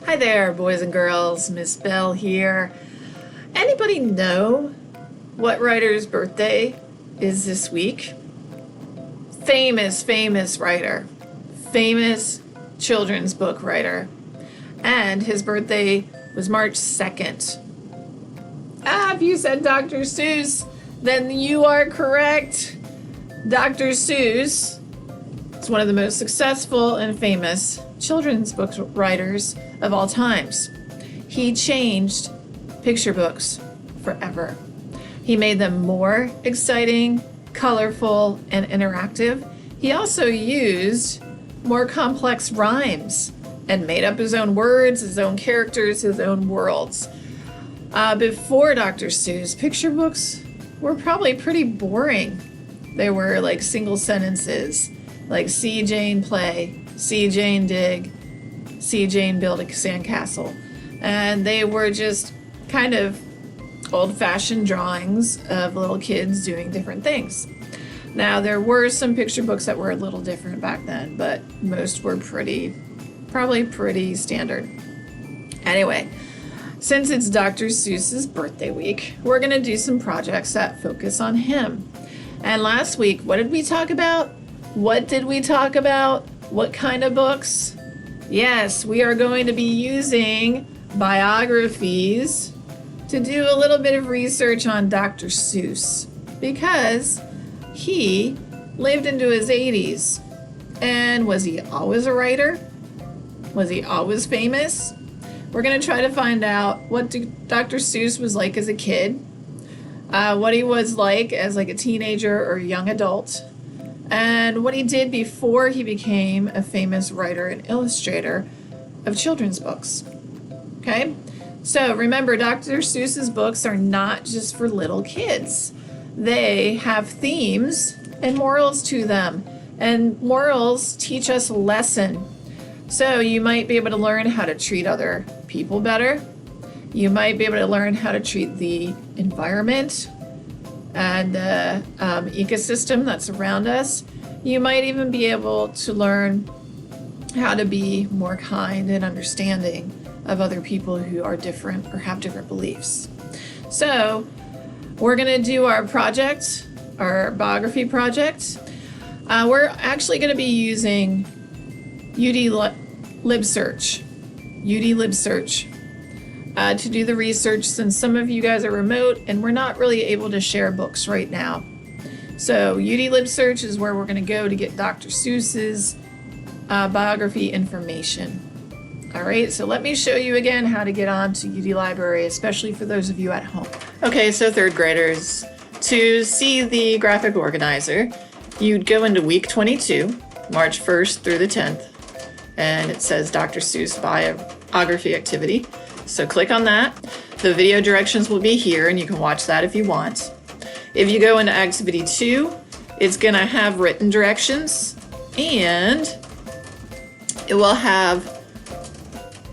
Hi there, boys and girls. Miss Bell here. Anybody know what writer's birthday is this week? Famous writer. Famous children's book writer. And his birthday was March 2nd. If you said Dr. Seuss, then you are correct. Dr. Seuss is one of the most successful and famous children's book writers of all times. He changed picture books forever. He made them more exciting, colorful, and interactive. He also used more complex rhymes and made up his own words, his own characters, his own worlds. Before Dr. Seuss, picture books were probably pretty boring. They were like single sentences, like see Jane play, see Jane dig, see Jane build a sandcastle. And they were just kind of old-fashioned drawings of little kids doing different things. Now, there were some picture books that were a little different back then, but most were probably pretty standard. Anyway, since it's Dr. Seuss's birthday week, we're going to do some projects that focus on him. And last week, what did we talk about? What did we talk about? What kind of books? Yes, we are going to be using biographies to do a little bit of research on Dr. Seuss because he lived into his 80s. And was he always a writer? Was he always famous? We're going to try to find out what Dr. Seuss was like as a kid, what he was like as a teenager or young adult, and what he did before he became a famous writer and illustrator of children's books. Okay? So remember, Dr. Seuss's books are not just for little kids. They have themes and morals to them. And morals teach us a lesson. So you might be able to learn how to treat other people better. You might be able to learn how to treat the environment and the ecosystem that's around us. You might even be able to learn how to be more kind and understanding of other people who are different or have different beliefs. So we're going to do our project, our biography project. We're actually going to be using Udlibsearch to do the research, since some of you guys are remote and we're not really able to share books right now. So Udlibsearch is where we're going to go to get Dr. Seuss's biography information. All right, so let me show you again how to get on to UD Library, especially for those of you at home. Okay, so third graders, to see the graphic organizer, you'd go into week 22, March 1st through the 10th, and it says Dr. Seuss Biography activity. So click on that. The video directions will be here, and you can watch that if you want. If you go into activity 2, it's going to have written directions, and it will have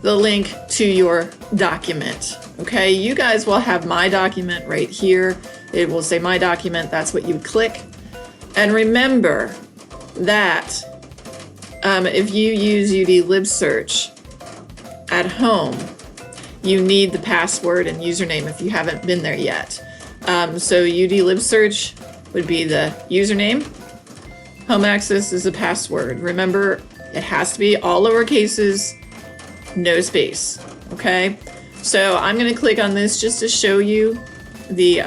the link to your document. Okay, you guys will have my document right here. It will say my document. That's what you would click. And remember that if you use Udlibsearch at home, you need the password and username if you haven't been there yet. So Udlibsearch would be the username. Home access is the password. Remember, it has to be all lower cases, no space. Okay? So I'm going to click on this just to show you the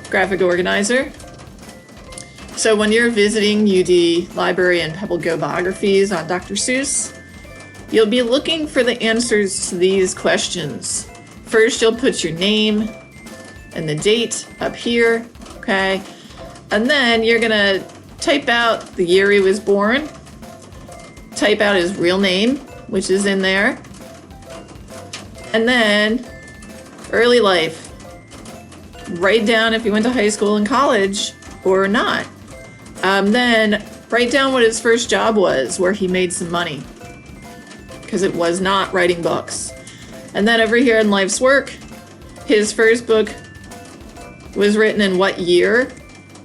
graphic organizer. So when you're visiting UD Library and PebbleGo Biographies on Dr. Seuss, you'll be looking for the answers to these questions. First, you'll put your name and the date up here, okay? And then you're gonna type out the year he was born, type out his real name, which is in there, and then early life. Write down if he went to high school and college or not. Then write down what his first job was, where he made some money, because it was not writing books. And then over here in life's work, his first book was written in what year.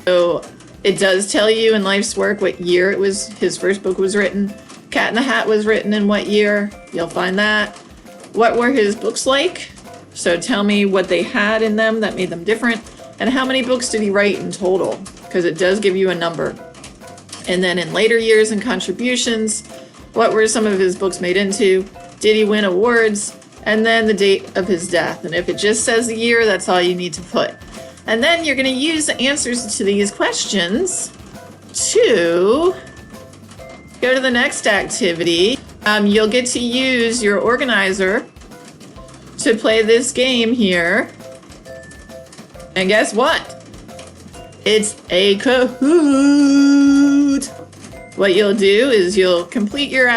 So it does tell you in life's work what year his first book was written. Cat in the Hat was written in what year? You'll find that. What were his books like? So tell me what they had in them that made them different. And how many books did he write in total? Because it does give you a number. And then in later years and contributions, what were some of his books made into? Did he win awards? And then the date of his death. And if it just says the year, that's all you need to put. And then you're going to use the answers to these questions to go to the next activity. You'll get to use your organizer to play this game here. And guess what? It's a Kahoot! What you'll do is you'll complete your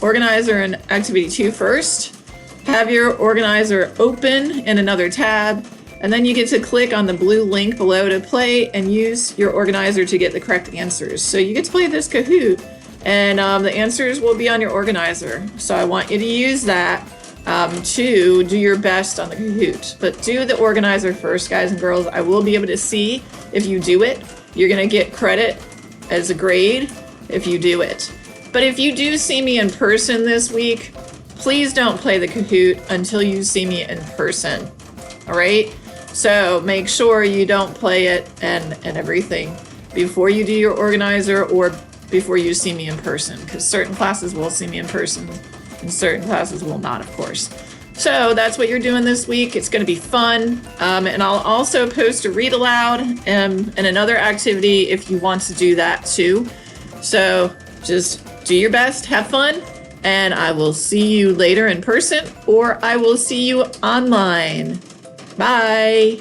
organizer in activity 2 first, have your organizer open in another tab, and then you get to click on the blue link below to play and use your organizer to get the correct answers. So you get to play this Kahoot, and the answers will be on your organizer. So I want you to use that to do your best on the Kahoot. But do the organizer first, guys and girls. I will be able to see if you do it. You're gonna get credit as a grade if you do it. But if you do see me in person this week, please don't play the Kahoot until you see me in person, all right? So make sure you don't play it and everything before you do your organizer or before you see me in person, because certain classes will see me in person and certain classes will not, of course. So that's what you're doing this week. It's gonna be fun. And I'll also post a read aloud and another activity if you want to do that too. So just do your best, have fun, and I will see you later in person or I will see you online. Bye.